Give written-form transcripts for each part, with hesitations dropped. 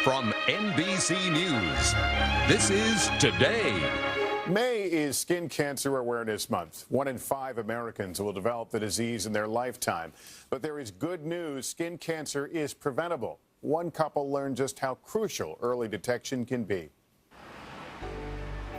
From NBC News, this is Today. May is Skin Cancer Awareness Month. 1 in 5 Americans will develop the disease in their lifetime. But there is good news. Skin cancer is preventable. One couple learned just how crucial early detection can be.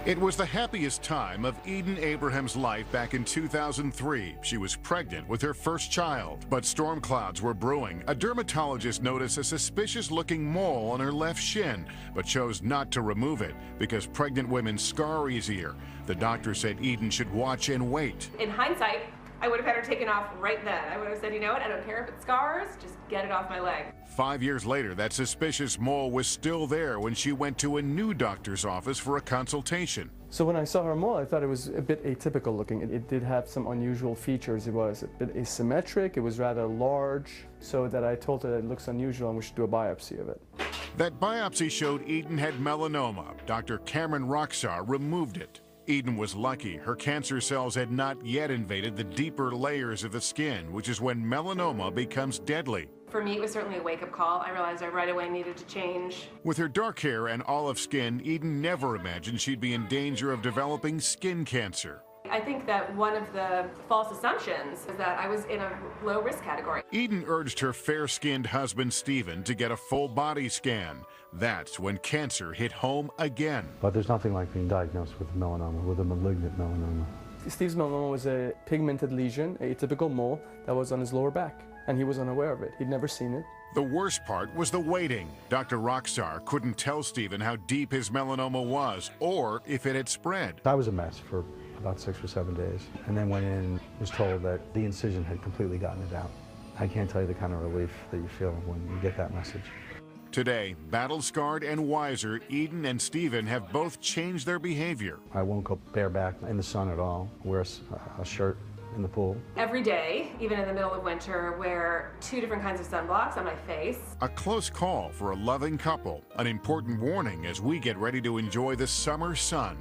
It was the happiest time of Eden Abraham's life back in 2003. She was pregnant with her first child, but storm clouds were brewing. A dermatologist noticed a suspicious-looking mole on her left shin, but chose not to remove it because pregnant women scar easier. The doctor said Eden should watch and wait. In hindsight, I would have had her taken off right then. I would have said, you know what, I don't care if it scars, just get it off my leg. 5 years later, that suspicious mole was still there when she went to a new doctor's office for a consultation. So when I saw her mole, I thought it was a bit atypical looking. It did have some unusual features. It was a bit asymmetric, it was rather large, so that I told her that it looks unusual and we should do a biopsy of it. That biopsy showed Eden had melanoma. Dr. Cameron Roxar removed it. Eden was lucky. Her cancer cells had not yet invaded the deeper layers of the skin, which is when melanoma becomes deadly. For me, it was certainly a wake-up call. I realized I right away needed to change. With her dark hair and olive skin, Eden never imagined she'd be in danger of developing skin cancer. I think that one of the false assumptions is that I was in a low-risk category. Eden urged her fair-skinned husband, Stephen, to get a full-body scan. That's when cancer hit home again. But there's nothing like being diagnosed with melanoma, with a malignant melanoma. Steve's melanoma was a pigmented lesion, a typical mole that was on his lower back, and he was unaware of it. He'd never seen it. The worst part was the waiting. Dr. Roxar couldn't tell Stephen how deep his melanoma was or if it had spread. I was a mess for about 6 or 7 days, and then went in and was told that the incision had completely gotten it out. I can't tell you the kind of relief that you feel when you get that message. Today, battle-scarred and wiser, Eden and Stephen have both changed their behavior. I won't go bareback in the sun at all, wear a shirt in the pool. Every day, even in the middle of winter, wear 2 different kinds of sunblocks on my face. A close call for a loving couple, an important warning as we get ready to enjoy the summer sun.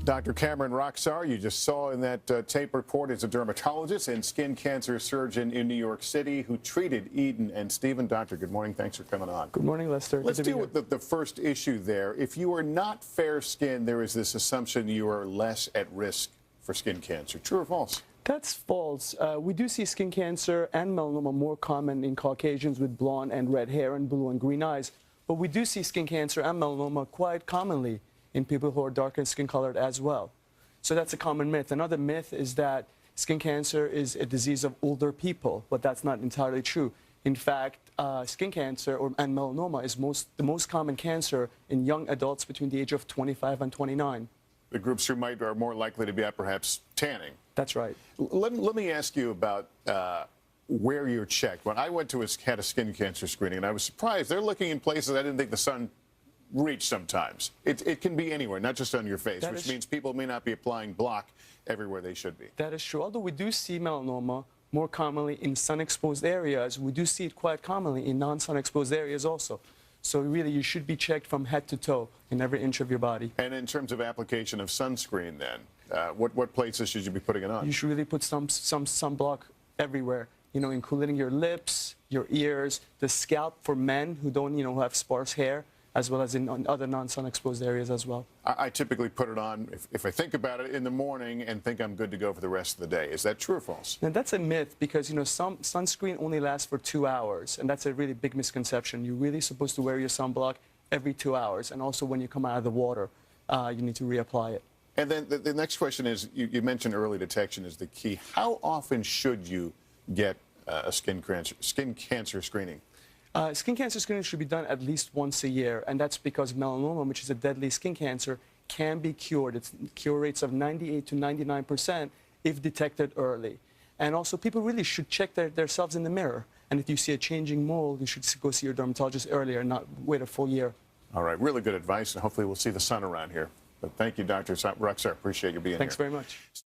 Dr. Cameron Roxar, you just saw in that tape report, is a dermatologist and skin cancer surgeon in New York City who treated Eden and Stephen. Doctor, good morning. Thanks for coming on. Good morning, Lester. Let's deal with the first issue there. If you are not fair-skinned, there is this assumption you are less at risk for skin cancer. True or false? That's false. We do see skin cancer and melanoma more common in Caucasians with blonde and red hair and blue and green eyes. But we do see skin cancer and melanoma quite commonly in people who are darker skin colored as well. So that's a common myth. Another myth is that skin cancer is a disease of older people, but that's not entirely true. In fact, skin cancer and melanoma is the most common cancer in young adults between the age of 25 and 29. The groups who are more likely to be at perhaps tanning. That's right. Let me ask you about where you're checked. When I went to had a skin cancer screening, and I was surprised. They're looking in places I didn't think the sun reach sometimes. It can be anywhere, not just on your face, which means people may not be applying block everywhere they should be. That is true. Although we do see melanoma more commonly in sun-exposed areas, we do see it quite commonly in non-sun-exposed areas also. So really, you should be checked from head to toe in every inch of your body. And in terms of application of sunscreen then, what places should you be putting it on? You should really put some sunblock everywhere, you know, including your lips, your ears, the scalp for men who don't, you know, who have sparse hair, as well as in other non-sun exposed areas as well. I typically put it on, if I think about it, in the morning and think I'm good to go for the rest of the day. Is that true or false? Now, that's a myth because, you know, sunscreen only lasts for 2 hours, and that's a really big misconception. You're really supposed to wear your sunblock every 2 hours, and also when you come out of the water, you need to reapply it. And then the next question is, you mentioned early detection is the key. How often should you get a skin cancer screening? Skin cancer screening should be done at least once a year, and that's because melanoma, which is a deadly skin cancer, can be cured. It's cure rates of 98 to 99% if detected early. And also, people really should check themselves in the mirror. And if you see a changing mole, you should go see your dermatologist earlier and not wait a full year. All right, really good advice, and hopefully we'll see the sun around here. But thank you, Dr. Roxar. Appreciate you being here. Thanks very much.